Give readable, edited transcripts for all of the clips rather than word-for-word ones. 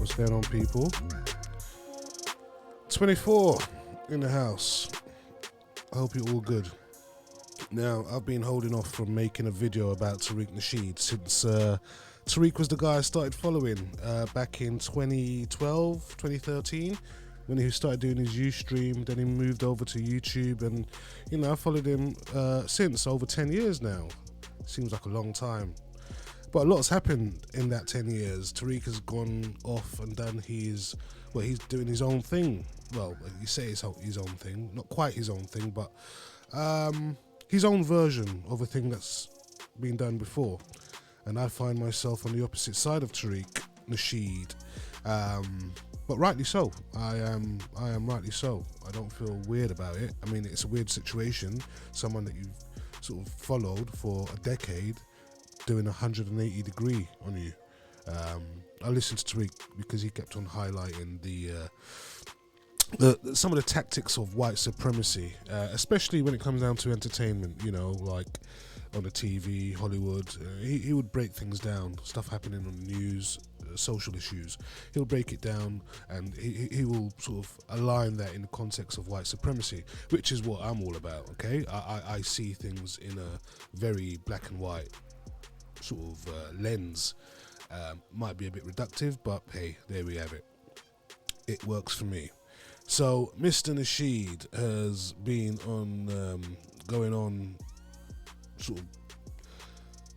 What's going on, people? 24 in the house. I hope you're all good. Now, I've been holding off from making a video about Tariq Nasheed since Tariq was the guy I started following back in 2012, 2013, when he started doing his Ustream. Then he moved over to YouTube, and I followed him since over 10 years now. Seems like a long time. But a lot's happened in that 10 years. Tariq has gone off and done he's doing his own thing. Well, you say it's his own thing, not quite his own thing, but his own version of a thing that's been done before. And I find myself on the opposite side of Tariq Nasheed. But rightly so. I am rightly so. I don't feel weird about it. I mean, it's a weird situation. Someone that you've sort of followed for a decade doing 180 degree on you. I listened to Tariq because he kept on highlighting some of the tactics of white supremacy, especially when it comes down to entertainment, like on the TV, Hollywood. He would break things down, stuff happening on the news, social issues. He'll break it down, and he will sort of align that in the context of white supremacy, which is what I'm all about, okay? I see things in a very black and white sort of lens. Might be a bit reductive, but hey, there we have it. It works for me. So Mr. Nasheed has been on going on sort of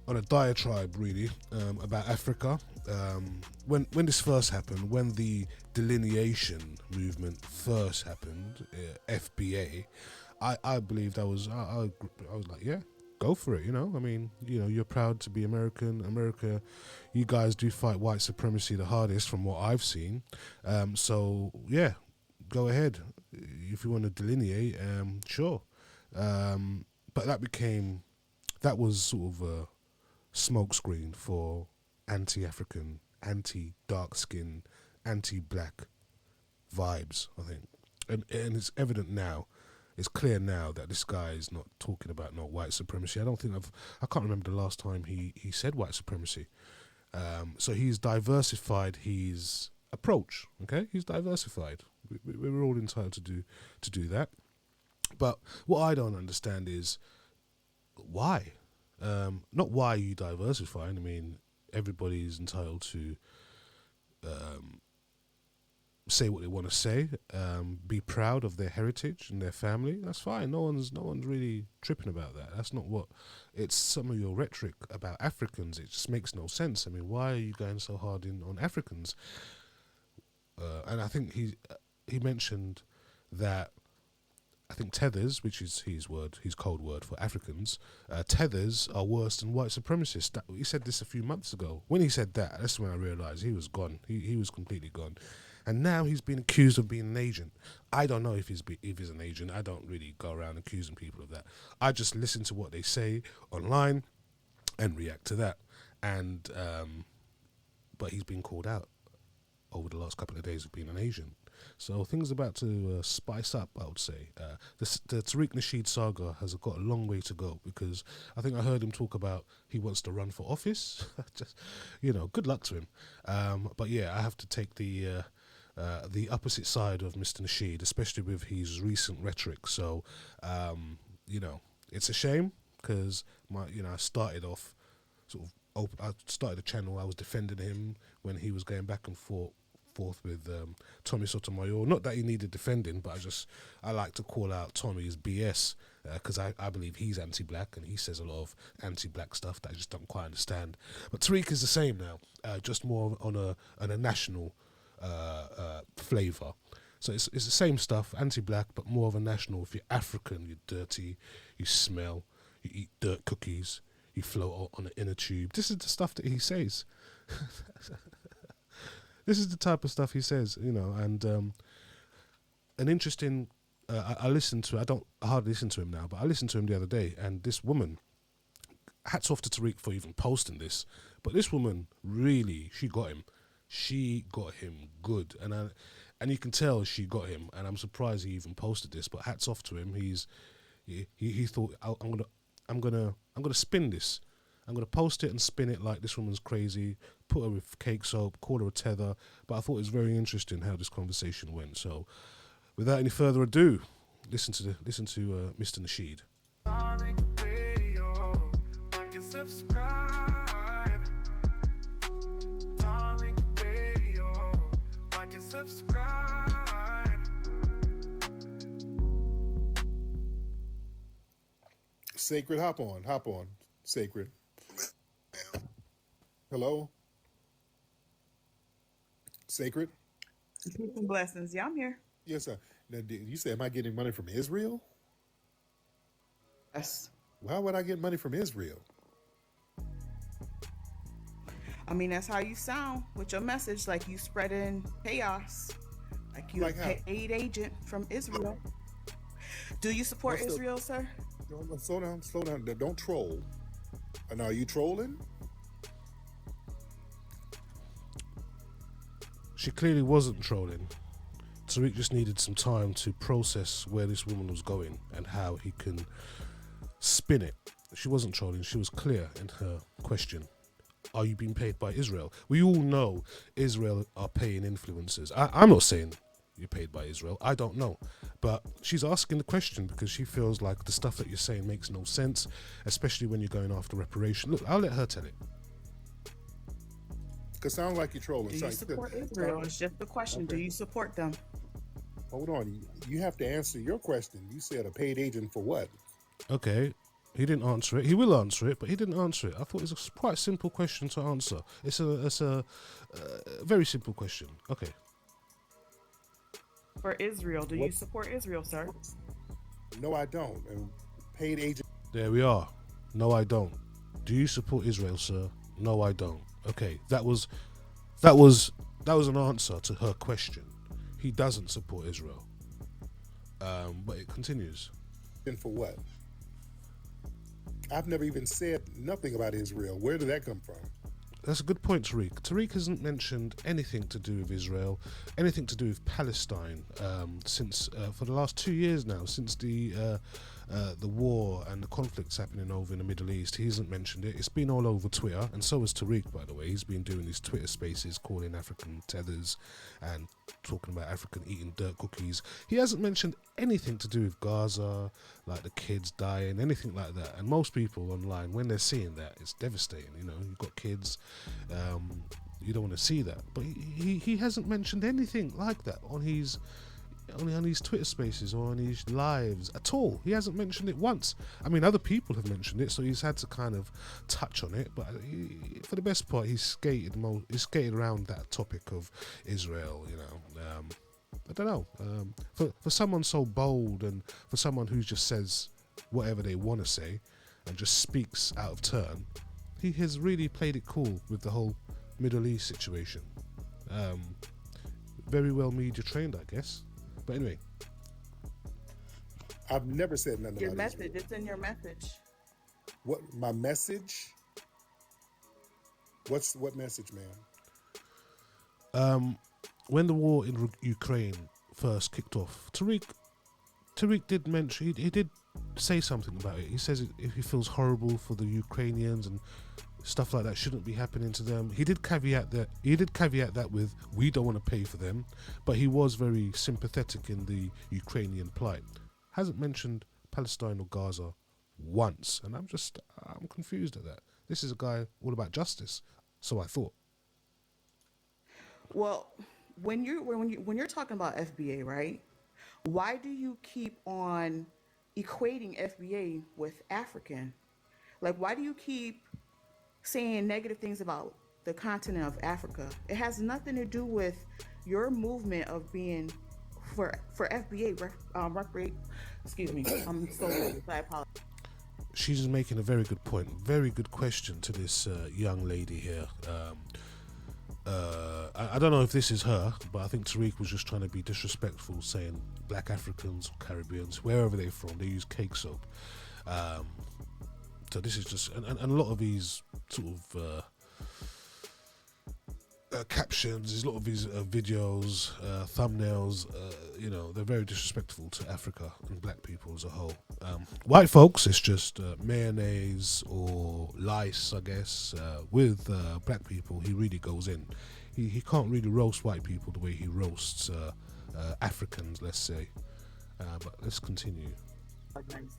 on a diatribe really about Africa. When this first happened, when the delineation movement first happened, FBA, I believed I was like, yeah, go for it. I mean, you're proud to be American. America, you guys do fight white supremacy the hardest from what I've seen. So yeah, go ahead if you want to delineate. Sure. But that was sort of a smokescreen for anti-African, anti-dark skin, anti-black vibes, I think. And it's evident now. It's clear now that this guy is not talking about no white supremacy. I can't remember the last time he said white supremacy. So he's diversified his approach. Okay, he's diversified. We're all entitled to do that. But what I don't understand is why. Not why you diversifying. I mean, everybody's entitled to say what they want to say, be proud of their heritage and their family. That's fine. No one's really tripping about that. That's not what. It's some of your rhetoric about Africans. It just makes no sense. I mean, why are you going so hard on Africans? And I think he mentioned that. I think tethers, which is his code word for Africans, tethers are worse than white supremacists. He said this a few months ago. When he said that, that's when I realised he was gone. He was completely gone. And now he's been accused of being an agent. I don't know if he's an agent. I don't really go around accusing people of that. I just listen to what they say online and react to that. And but he's been called out over the last couple of days of being an agent. So things are about to spice up, I would say. The Tariq Nasheed saga has got a long way to go, because I think I heard him talk about he wants to run for office. Just, good luck to him. But yeah, I have to take the opposite side of Mr. Nasheed, especially with his recent rhetoric. So, it's a shame, because I started off I started a channel. I was defending him when he was going back and forth with Tommy Sotomayor. Not that he needed defending, but I like to call out Tommy's BS, because I believe he's anti-black and he says a lot of anti-black stuff that I just don't quite understand. But Tariq is the same now, just more on a national flavour. So it's the same stuff, anti-black, but more of a national. If you're African, you're dirty, you smell, you eat dirt cookies, you float on an inner tube. This is the stuff that he says. This is the type of stuff he says, and an interesting, I listened to, I hardly listen to him now, but I listened to him the other day, and this woman, hats off to Tariq for even posting this, but this woman really, she got him good, and you can tell she got him, and I'm surprised he even posted this, but hats off to him. He thought, I'm gonna spin this. I'm going to post it and spin it like this woman's crazy, put her with cake soap, called her a tether. But I thought it was very interesting how this conversation went. So, without any further ado, listen to Mr. Nasheed. Sacred, hop on, Sacred. Hello, Sacred. Peace and blessings. Yeah, I'm here. Yes, sir. Now, you said, am I getting money from Israel? Yes. Why would I get money from Israel? I mean, that's how you sound with your message, like you spreading chaos, like you a Like how? paid agent from Israel. Do you support What's the? Israel, sir? No, slow down, slow down. Don't troll. And are you trolling? She clearly wasn't trolling. Tariq just needed some time to process where this woman was going and how he can spin it. She wasn't trolling. She was clear in her question. Are you being paid by Israel? We all know Israel are paying influencers. I'm not saying you're paid by Israel. I don't know. But she's asking the question because she feels like the stuff that you're saying makes no sense, especially when you're going after reparation. Look, I'll let her tell it. Because sounds like you're trolling. Do you support Israel? It's just the question. Okay. Do you support them? Hold on. You have to answer your question. You said a paid agent for what? Okay. He didn't answer it. He will answer it, but he didn't answer it. I thought it was a quite simple question to answer. It's a very simple question. Okay. For Israel, do you support Israel, sir? No, I don't. And paid agent. There we are. No, I don't. Do you support Israel, sir? No, I don't. Okay, that was an answer to her question. He doesn't support Israel. But it continues. And for what? I've never even said nothing about Israel. Where did that come from? That's a good point, Tariq. Tariq hasn't mentioned anything to do with Israel, anything to do with Palestine since for the last 2 years now, since the war and the conflicts happening over in the Middle East. He hasn't mentioned it. It's been all over Twitter, and so has Tariq, by the way. He's been doing these Twitter spaces, calling African tethers and talking about African eating dirt cookies. He hasn't mentioned anything to do with Gaza, like the kids dying, anything like that. And most people online, when they're seeing that, it's devastating. You know, you've got kids, you don't want to see that. But he hasn't mentioned anything like that on his Twitter spaces or on his lives at all. He hasn't mentioned it once. I mean, other people have mentioned it, so he's had to kind of touch on it. But for the best part, he's skated around that topic of Israel. You know, I don't know. For someone so bold and for someone who just says whatever they want to say and just speaks out of turn, he has really played it cool with the whole Middle East situation. Very well media trained, I guess. But anyway, I've never said nothing Your about message, Israel. it's in your message. What my message? What message, ma'am? when the war in Ukraine first kicked off, Tariq did mention he did say something about it. He says if he feels horrible for the Ukrainians and stuff like that shouldn't be happening to them. He did caveat that with we don't want to pay for them, but he was very sympathetic in the Ukrainian plight. Hasn't mentioned Palestine or Gaza once, and I'm confused at that. This is a guy all about justice, so I thought. Well, when you're talking about FBA, right? Why do you keep on equating FBA with African? Like, why do you keep saying negative things about the continent of Africa? It has nothing to do with your movement of being for FBA. Excuse me, I'm so sorry. I apologize. She's making a very good point. Very good question to this young lady here. I don't know if this is her, but I think Tariq was just trying to be disrespectful, saying black Africans, Caribbeans, wherever they're from, they use cake soap. So this is just, and a lot of these sort of captions, his lot of his videos, thumbnails, they're very disrespectful to Africa and black people as a whole. White folks, it's just mayonnaise or lice, I guess. With black people, he really goes in. He can't really roast white people the way he roasts Africans, let's say. But let's continue.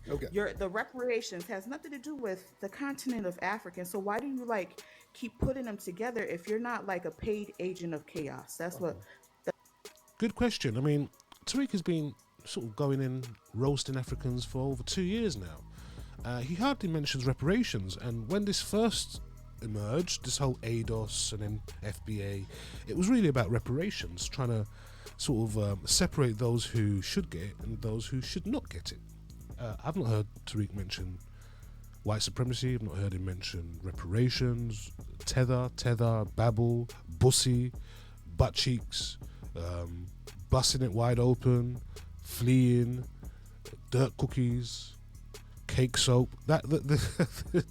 Okay. The reparations has nothing to do with the continent of Africa. So why do you like keep putting them together if you're not like a paid agent of chaos? That's what. Good question. I mean, Tariq has been sort of going in roasting Africans for over 2 years now. He hardly mentions reparations, and when this first emerged, this whole ADOS and then FBA, it was really about reparations, trying to sort of separate those who should get it and those who should not get it. I've not heard Tariq mention white supremacy. I've not heard him mention reparations, tether, babble, bussy, butt cheeks, busting it wide open, fleeing, dirt cookies, cake soap.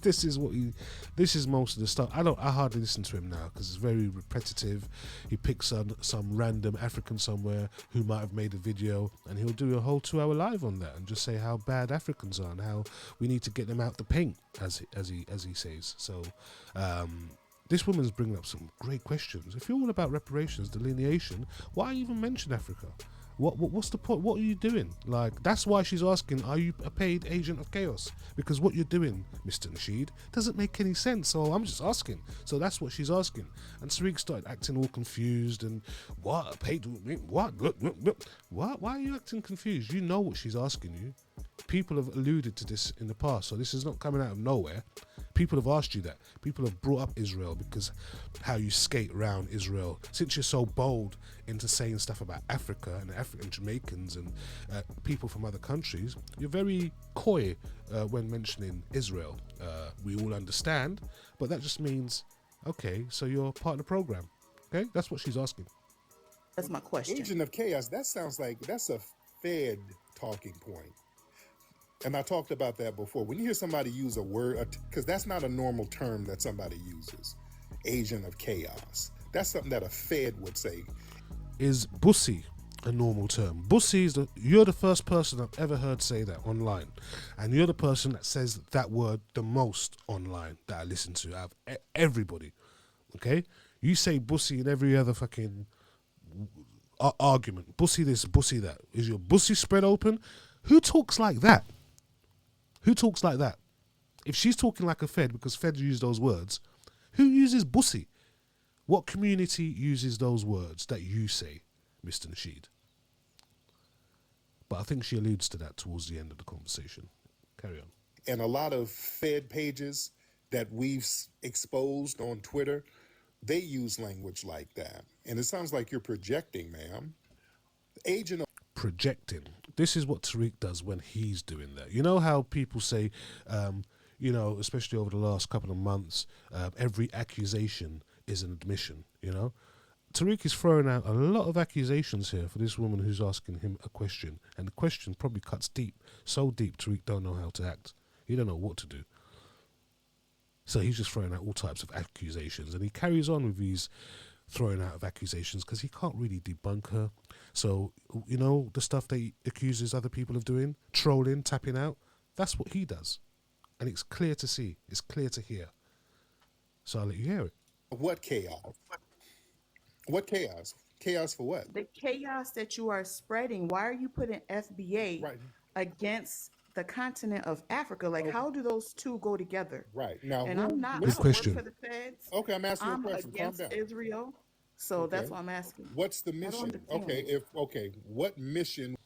This is what he. This is most of the stuff. I hardly listen to him now because it's very repetitive. He picks some random African somewhere who might have made a video, and he'll do a whole 2-hour live on that and just say how bad Africans are and how we need to get them out the paint, as he says. So. This woman's bringing up some great questions. If you're all about reparations, delineation, why even mention Africa? What's the point? What are you doing? Like, that's why she's asking, are you a paid agent of chaos? Because what you're doing, Mr. Nasheed, doesn't make any sense. So I'm just asking. So that's what she's asking. And Tariq started acting all confused and what? Paid what? What? Why are you acting confused? You know what she's asking you. People have alluded to this in the past, so this is not coming out of nowhere. People have asked you that. People have brought up Israel because how you skate around Israel. Since you're so bold into saying stuff about Africa and African Jamaicans and people from other countries, you're very coy when mentioning Israel. We all understand, but that just means, okay, so you're part of the program. Okay, that's what she's asking. That's my question. Agent of chaos. That sounds like that's a Fed talking point. And I talked about that before. When you hear somebody use a word, because that's not a normal term that somebody uses, agent of chaos. That's something that a Fed would say. Is bussy a normal term? Bussy is you're the first person I've ever heard say that online, and you're the person that says that word the most online that I listen to out of everybody. Okay, you say bussy in every other fucking argument. Bussy this, bussy that. Is your bussy spread open? Who talks like that? Who talks like that? If she's talking like a Fed, because Feds use those words, who uses bussy? What community uses those words that you say, Mr. Nasheed? But I think she alludes to that towards the end of the conversation. Carry on. And a lot of Fed pages that we've exposed on Twitter, they use language like that. And it sounds like you're projecting, ma'am. Agent of projecting. This is what Tariq does when he's doing that. You know how people say, especially over the last couple of months, every accusation is an admission, Tariq is throwing out a lot of accusations here for this woman who's asking him a question. And the question probably cuts deep. So deep, Tariq don't know how to act. He don't know what to do. So he's just throwing out all types of accusations. And he carries on with these throwing out of accusations because he can't really debunk her. So, the stuff that he accuses other people of doing, trolling, tapping out, that's what he does. And it's clear to see. It's clear to hear. So I'll let you hear it. what chaos? What chaos? Chaos for what? The chaos that you are spreading. Why are you putting FBA Right. against the continent of Africa? Like, how do those two go together? Right. Now, And I'm not. I Good don't question. work for the feds. okay, I'm asking you a I'm question. Calm against down. Israel, so Okay. that's why I'm asking. What's the I don't mission? understand. What mission?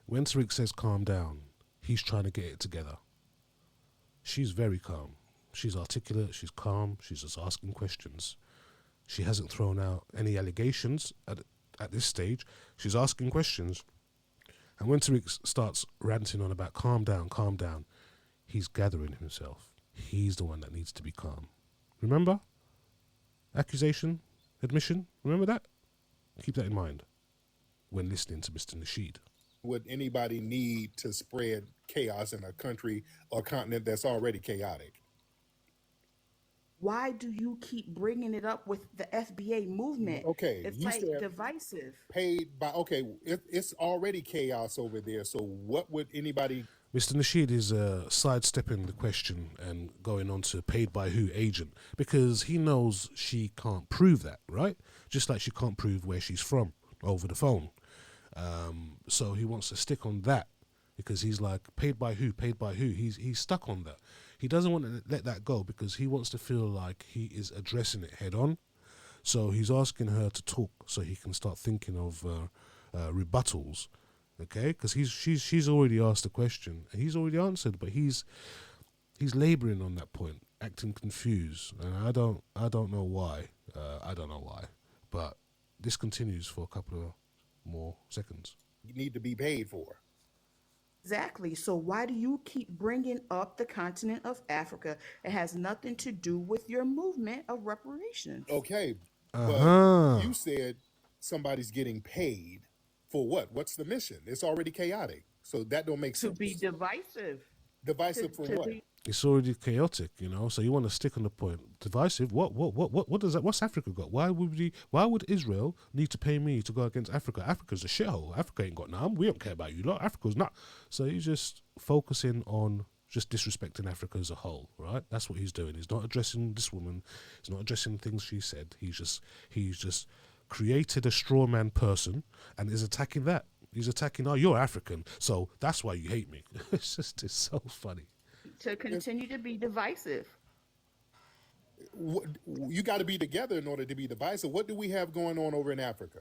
When Tariq says calm down, he's trying to get it together. She's very calm. She's articulate, she's calm, she's just asking questions. She hasn't thrown out any allegations at this stage. She's asking questions. And when Tariq starts ranting on about calm down, he's gathering himself. He's the one that needs to be calm. Remember? Accusation, admission, remember that? Keep that in mind when listening to Mr. Nasheed. Would anybody need to spread chaos in a country or continent that's already chaotic? why do you keep bringing it up with the FBA movement? Okay, It's you like said divisive. paid by. Okay, it's already chaos over there. So what would anybody? Mr. Nasheed is sidestepping the question and going on to paid by who agent because he knows she can't prove that, right? Just like she can't prove where she's from over the phone. So he wants to stick on that because he's like, paid by who? Paid by who? He's stuck on that. He doesn't want to let that go because he wants to feel like he is addressing it head on. So he's asking her to talk so he can start thinking of rebuttals, okay? Because she's already asked the question and he's already answered, but he's labouring on that point, acting confused, and I don't know why. I don't know why, but this continues for a couple of more seconds. Need to be paid for. Exactly. So why do you keep bringing up the continent of Africa? It has nothing to do with your movement of reparations. Okay, Uh but huh. you said somebody's getting paid for what? What's the mission? It's already chaotic, so that don't make To be sense. divisive. Divisive from To what? be It's already chaotic, you know. So you want to stick on the point. Divisive. What does that? What's Africa got? Why would we? Why would Israel need to pay me to go against Africa? Africa's a shithole. Africa ain't got none. We don't care about you lot. Africa's not. So he's just focusing on just disrespecting Africa as a whole, right? That's what he's doing. He's not addressing this woman. He's not addressing things she said. He's just created a straw man person and is attacking that. He's attacking. Oh, you're African, so that's why you hate me. It's so funny. to If, continue to be divisive. what, you got to be together in order to be divisive. What do we have going on over in Africa?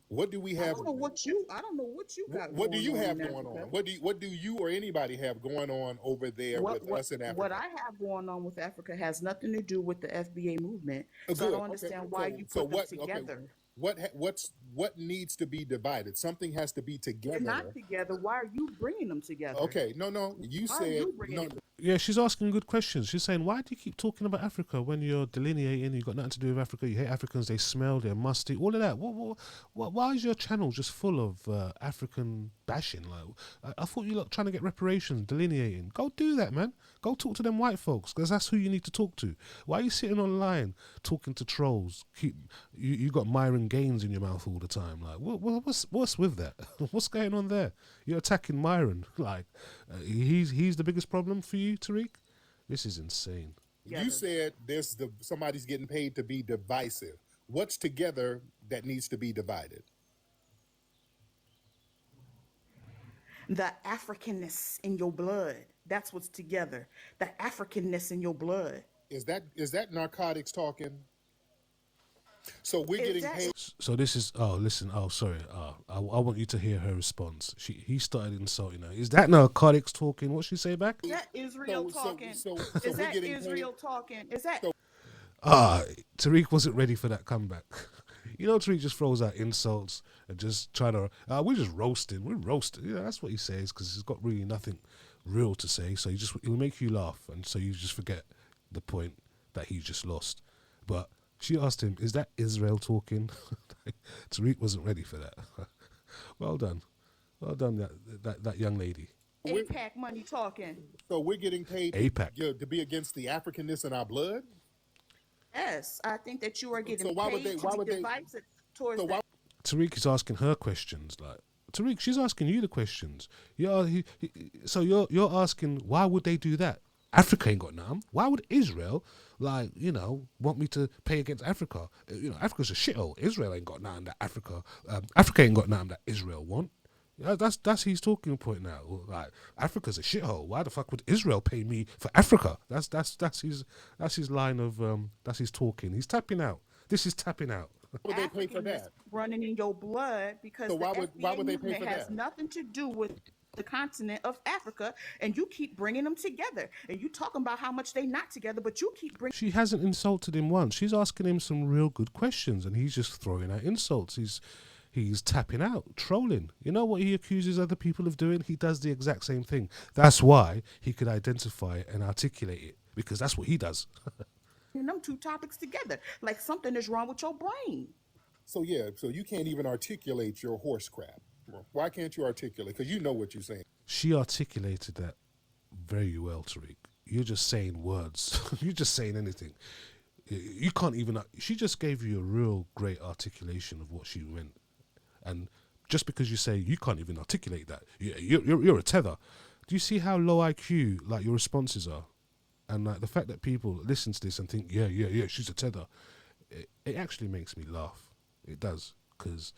What do we I have? don't know what you I don't know what you got What do going you on have in going Africa. on? What do you or anybody have going on over there What with what us in what Africa? I have going on with Africa has nothing to do with the FBA movement. So I Good. don't Okay. understand why So you so put them what? Okay. together. What needs to be divided? Something has to be They're not together. together. Why are you bringing them together? Okay. No. No. You Why are said you bringing no. it? Yeah, she's asking good questions. She's saying, why do you keep talking about Africa when you're delineating? You've got nothing to do with Africa. You hate Africans. They smell. They're musty. All of that. Why is your channel just full of African bashing? Like, I thought you were trying to get reparations, delineating. Go do that, man. Go talk to them white folks because that's who you need to talk to. Why are you sitting online talking to trolls? You got Myron Gaines in your mouth all the time. Like, what's with that? What's going on there? You're attacking Myron. Like, he's the biggest problem for you, Tariq. This is insane. You Together. said somebody's getting paid to be divisive. What's together that needs to be divided? The Africanness in your blood. That's what's together. The Africanness in your blood. Is that narcotics talking? So we're Is getting that paid. So this is. Oh, listen. Oh, sorry. I want you to hear her response. He started insulting her. Is that narcotics talking? What she say back? is that Israel talking? So Is we're that getting paid. Israel talking? Is that So Ah, Tariq wasn't ready for that comeback. You know, Tariq just throws out insults and just trying to. We're just roasting. We're roasting. Yeah, that's what he says because he's got really nothing real to say. So he'll make you laugh, and so you just forget the point that he just lost. But she asked him, "Is that Israel talking?" Tariq wasn't ready for that. Well done, well done, that young lady. we're APAC money talking? so we're getting paid APAC. to be against the Africanness in our blood. Yes, I think that you are So getting why would they? paid to Why be would they? divisive towards So why? that. Tariq is asking her questions. Like Tariq, she's asking you the questions. So you're asking why would they do that? Africa ain't got none. Why would Israel, want me to pay against Africa? Africa's a shithole. Israel ain't got none that Africa ain't got none that Israel want. Yeah, that's his talking point now. Like Africa's a shithole. Why the fuck would Israel pay me for Africa? That's his line of that's his talking. He's tapping out. This is tapping out. Would they pay for Africanness that? running in your blood So because the why would FBA they pay movement for has that? nothing to do with the continent of Africa, and you keep bringing them together, and you talking about how much they not together, but you keep bringing. She hasn't insulted him once. She's asking him some real good questions, and he's just throwing out insults. He's tapping out, trolling. You know what he accuses other people of doing? He does the exact same thing. That's why he could identify and articulate it because that's what he does. Them two topics together, like something is wrong with your brain. So yeah. So you can't even articulate your horse crap. Why can't you articulate? Because you know what you're saying. She articulated that very well, Tariq. you're just saying words. You're just saying anything. You can't even. She just gave you a real great articulation of what she meant, and just because you say you can't even articulate that, you're a tether. Do you see how low IQ like your responses are, and like the fact that people listen to this and think, yeah, she's a tether, it actually makes me laugh. It does, because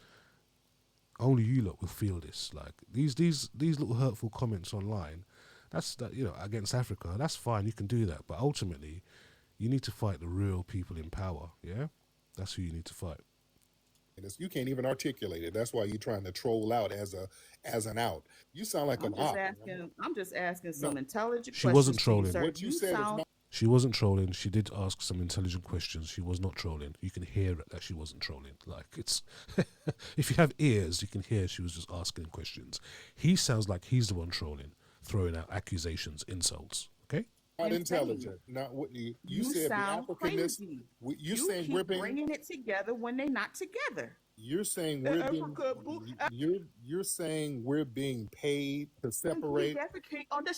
only you lot will feel this. Like these little hurtful comments online. That's that, against Africa. That's fine. You can do that, but ultimately, you need to fight the real people in power. Yeah, that's who you need to fight. You can't even articulate it. That's why you're trying to troll out as an out. You sound like I'm an just op. asking. I'm just asking No, some intelligent She wasn't questions to you, trolling. sir. what you You said is sound not. She wasn't trolling. She did ask some intelligent questions. She was not trolling. You can hear it that she wasn't trolling. Like it's, if you have ears, you can hear she was just asking questions. He sounds like he's the one trolling, throwing out accusations, insults. Okay. Not insane. intelligent. Not what you You said. The sound Africanness. crazy. You You saying we're keep being. bringing it together when they're not together. You're saying we're being. Africa, You're saying we're being paid to we separate defecate on the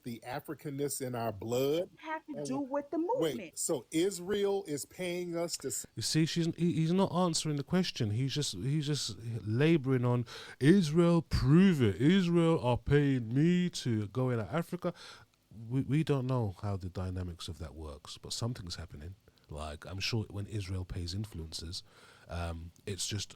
the Africanness in our blood. have to And do with the wait, movement. so Israel is paying us to. You see, he's not answering the question. He's just laboring on Israel. Prove it. Israel are paying me to go in Africa. We don't know how the dynamics of that works, but something's happening. Like I'm sure when Israel pays influencers, it's just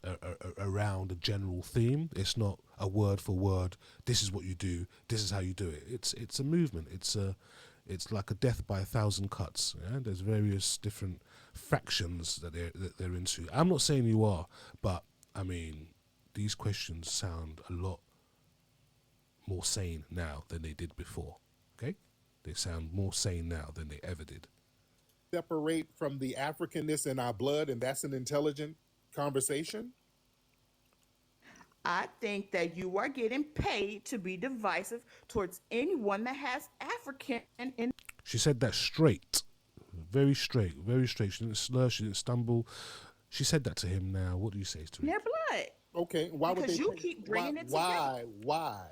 around a general theme. It's not a word for word. This is what you do. This is how you do it. It's a movement. It's like a death by a thousand cuts. Yeah? There's various different factions that they're into. I'm not saying you are, but I mean these questions sound a lot more sane now than they did before. Okay, they sound more sane now than they ever did. Separate from the Africanness in our blood, and that's an intelligent conversation. I think that you are getting paid to be divisive towards anyone that has African in. She said that straight, very straight, very straight. She didn't slur, she didn't stumble. She said that to him. Now, what do you say to him? Their blood. Okay, why would Because they? you keep bringing it together. Why?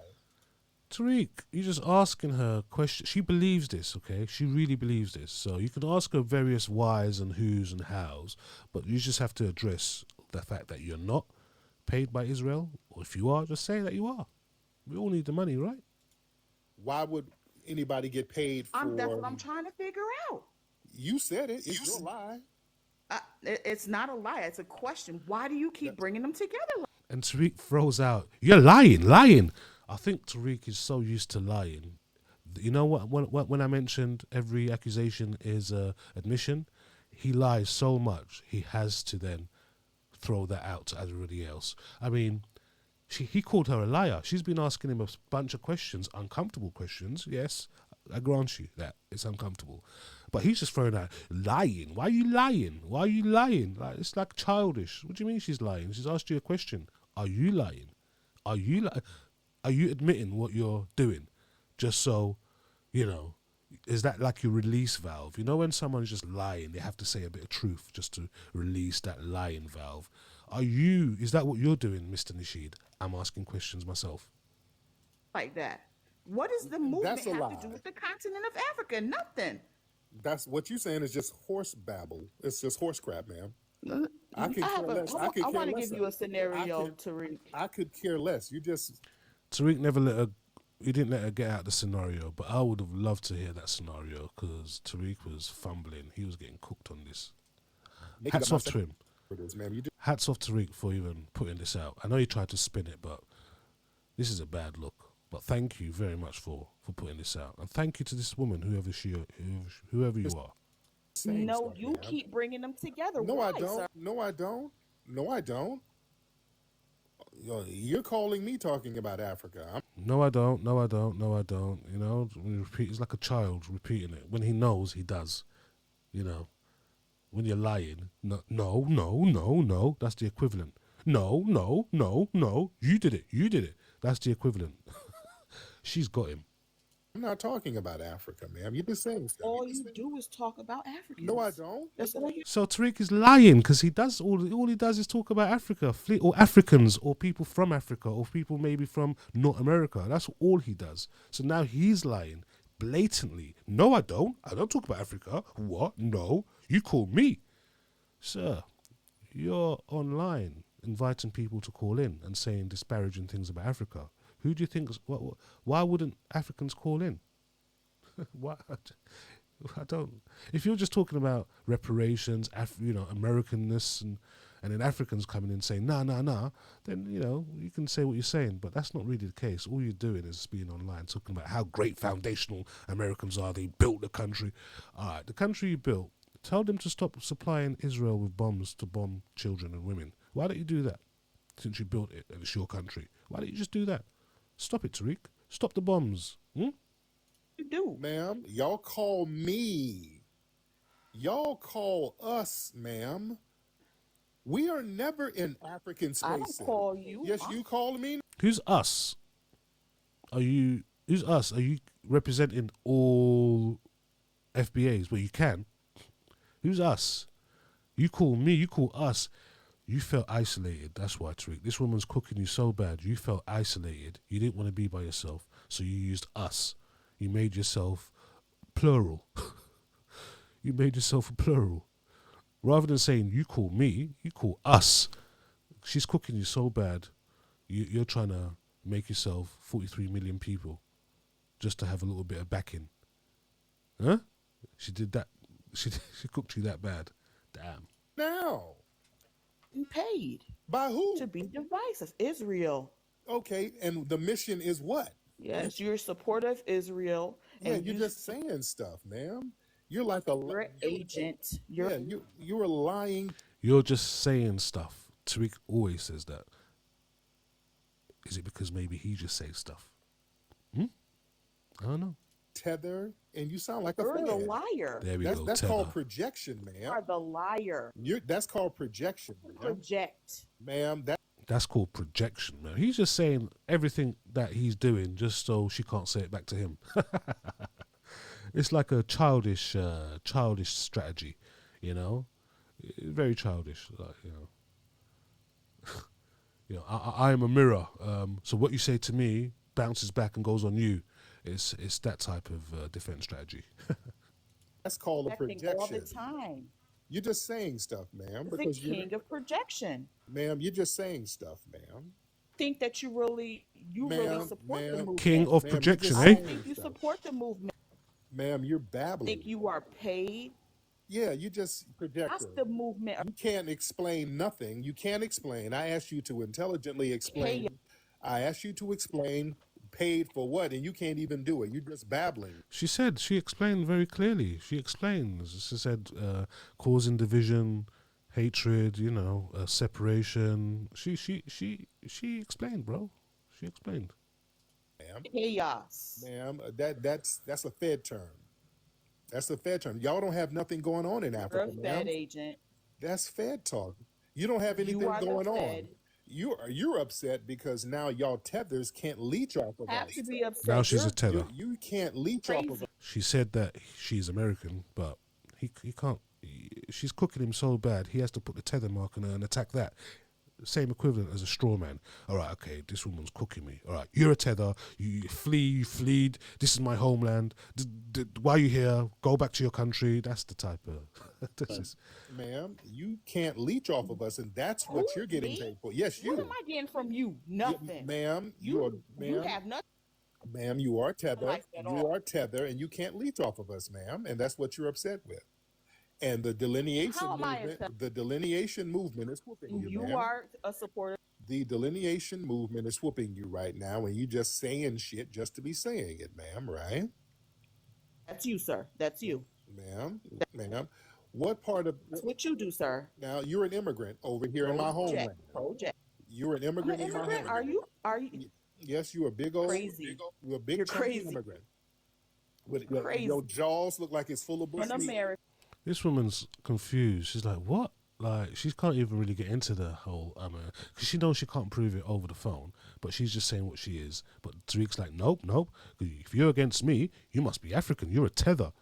Tariq, you're just asking her questions. She believes this, okay? She really believes this. So you can ask her various whys and whos and hows, but you just have to address the fact that you're not paid by Israel. Or if you are, just say that you are. We all need the money, right? Why would anybody get paid for? That's what I'm trying to figure out. You said it. It's your lie. It's not a lie. It's a question. Why do you keep bringing them together? And Tariq throws out, "You're lying." I think Tariq is so used to lying. You know what? When I mentioned every accusation is admission, he lies so much he has to then throw that out to everybody else. I mean, he called her a liar. She's been asking him a bunch of questions, uncomfortable questions. Yes, I grant you that it's uncomfortable, but he's just throwing out lying. Why are you lying? Why are you lying? Like it's like childish. What do you mean she's lying? She's asked you a question. Are you lying? Are you admitting what you're doing? Just so, is that like your release valve? You know when someone's just lying, they have to say a bit of truth just to release that lying valve. Is that what you're doing, Mr. Nasheed? I'm asking questions myself. Like that. What does the movement That's a have lie. to do with the continent of Africa? Nothing. That's what you're saying is just horse babble. It's just horse crap, ma'am. I I could care less. I could care want to less. give you a scenario, I Tariq. I could care less. You just Tariq he didn't let her get out the scenario, but I would have loved to hear that scenario because Tariq was fumbling. He was getting cooked on this. make Hats it off to him. for this, ma'am. You just Hats off to Tariq for even putting this out. I know he tried to spin it, but this is a bad look. But thank you very much for putting this out. And thank you to this woman, whoever you are. saying No, stuff, you ma'am. keep bringing them together. No, Why, I don't. sir? No, I don't. No, I don't. You're calling me talking about Africa. No, I don't. No, I don't. No, I don't. When you repeat, it's like a child repeating it. When he knows, he does. When you're lying, no, that's the equivalent. No, you did it. That's the equivalent. She's got him. I'm not talking about Africa, ma'am. You're just saying stuff. All you do is talk about Africans. No, I don't. That's all you. So Tariq is lying because he does all he does is talk about Africa, or Africans, or people from Africa, or people maybe from North America. That's all he does. So now he's lying. blatantly. No, I don't. I don't talk about Africa. What? No. You call me. Sir, you're online inviting people to call in and saying disparaging things about Africa. Who do you think? Why wouldn't Africans call in? Why? I don't. If you're just talking about reparations, Americanness, and then Africans coming in saying nah, then you can say what you're saying, but that's not really the case. All you're doing is being online talking about how great foundational Americans are. They built the country. All right, the country you built. Tell them to stop supplying Israel with bombs to bomb children and women. Why don't you do that? Since you built it and it's your country, why don't you just do that? Stop it, Tariq. Stop the bombs. You do. Ma'am, y'all call me. Y'all call us, ma'am. We are never in African spaces. I don't call you. Yes, you call me. Who's us? Who's us? Are you representing all FBAs? Well, you can. Who's us? You call me, you call us. You felt isolated. That's why, Tariq. This woman's cooking you so bad. You felt isolated. You didn't want to be by yourself. So you used us. You made yourself plural. You made yourself a plural. Rather than saying you call me, you call us. She's cooking you so bad. You're trying to make yourself 43 million people just to have a little bit of backing. Huh? She did that. She cooked you that bad. Damn. Now. Paid. By who? To be divisive. Israel. Okay, and the mission is what? Yes, you're supportive Israel. Yeah, and you're just saying stuff, ma'am. You're like you're an agent. You are lying. You're just saying stuff. Tariq always says that. Is it because maybe he just says stuff? I don't know. Tether, and you sound like a You're fan. the liar. There we go. That's tether. called projection, ma'am. You are the liar. That's called projection, ma'am. Project. Ma'am, That's called projection, man. He's just saying everything that he's doing just so she can't say it back to him. It's like a childish strategy, very childish. Like, I am a mirror. So what you say to me bounces back and goes on you. It's that type of defense strategy. that's called a projection. All the time. You're just saying stuff, ma'am. The king of projection. Ma'am, you're just saying stuff, ma'am. Think that you really support the movement. King of projection, I don't think you support the movement. Ma'am, you're babbling. Think you are paid. Yeah, you just project. That's the movement. You can't explain nothing. You can't explain. I asked you to intelligently explain. I asked you to explain paid for what, and you can't even do it. You're just babbling. She explained very clearly. She explains. She said causing division, hatred, separation. She explained, bro. She explained. Ma'am. Chaos. Ma'am, that's a Fed term. That's a Fed term. Y'all don't have nothing going on in Africa, You're a Fed agent. That's Fed talk. You don't have anything going on. You're upset because now y'all tethers can't leech off of us. To be upset. Now she's a tether. You can't leech off of us. She said that she's American, but he can't. She's cooking him so bad, he has to put the tether mark on her and attack that. Same equivalent as a straw man. All right, okay, this woman's cooking me. All right, you're a tether. You fleed. This is my homeland. Why are you here? Go back to your country. That's the type of... Ma'am, you can't leech off of us, and that's what you're getting paid for. Yes, you. What am I getting from you? Nothing. Ma'am, you have nothing. Ma'am, you are tether. You are tether, and you can't leech off of us, ma'am, and that's what you're upset with. And the delineation movement is whooping you. You are a supporter. The delineation movement is whooping you right now, and you just saying shit just to be saying it, ma'am, right? That's you, sir. That's you. Ma'am. What part of... That's what you do, sir. Now, you're an immigrant over here in my homeland. You're an immigrant in my homeland. Are you? Yes, you're a big old... Crazy. You're a big crazy immigrant. Your jaws look like it's full of bush meat. This woman's confused. She's like, what? Like, she can't even really get into the whole, because she knows she can't prove it over the phone, but she's just saying what she is. But Tariq's like, nope. If you're against me, you must be African. You're a tether.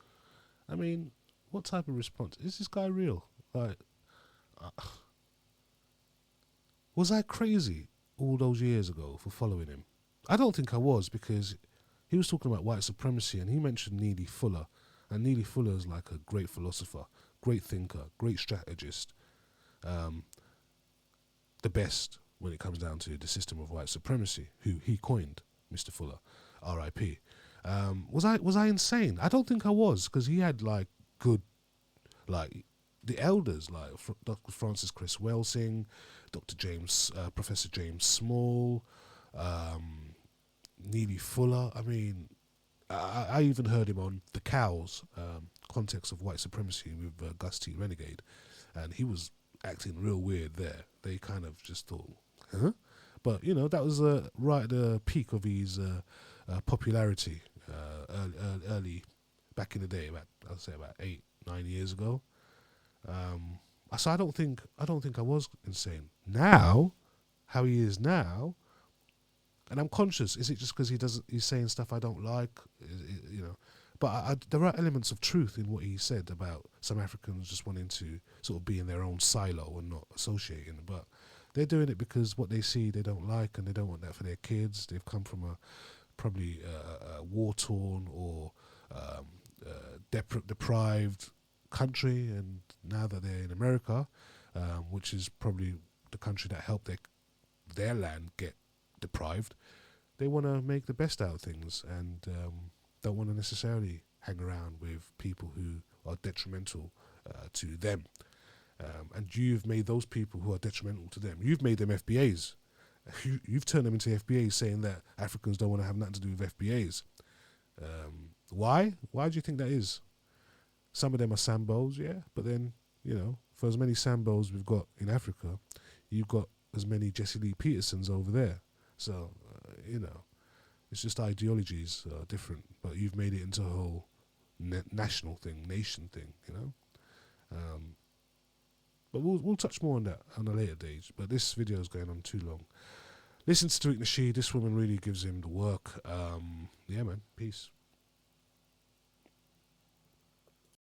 I mean, what type of response? Is this guy real? Like, was I crazy all those years ago for following him? I don't think I was, because he was talking about white supremacy, and he mentioned Neely Fuller, and Neely Fuller is like a great philosopher, great thinker, great strategist, the best when it comes down to the system of white supremacy, who he coined, Mr. Fuller, R.I.P. Was I insane? I don't think I was, because he had like good, like the elders like Dr. Francis Chris Welsing, Professor James Small, Neely Fuller. I mean, I even heard him on The Cows, context of white supremacy with Gus T. Renegade, and he was acting real weird there. They kind of just thought, huh? But, you know, that was right at the peak of his popularity early back in the day, I'd say about 8-9 years ago. So I don't think I was insane. Now, how he is now, and I'm conscious. Is it just because he's saying stuff I don't like? You know, but there are elements of truth in what he said about some Africans just wanting to sort of be in their own silo and not associating. But they're doing it because what they see they don't like, and they don't want that for their kids. They've come from probably a war-torn or deprived country, and now that they're in America, which is probably the country that helped their land get deprived, they want to make the best out of things, and don't want to necessarily hang around with people who are detrimental to them. And you've made those people who are detrimental to them, you've made them FBAs. You've turned them into FBAs, saying that Africans don't want to have nothing to do with FBAs. Why? Why do you think that is? Some of them are Sambos, yeah, but then, you know, for as many Sambos we've got in Africa, you've got as many Jesse Lee Petersons over there. So, you know, it's just ideologies are different, but you've made it into a whole national thing, nation thing, you know. But we'll touch more on that on a later date. But this video is going on too long. Listen to Tariq Nasheed. This woman really gives him the work. Yeah, man. Peace.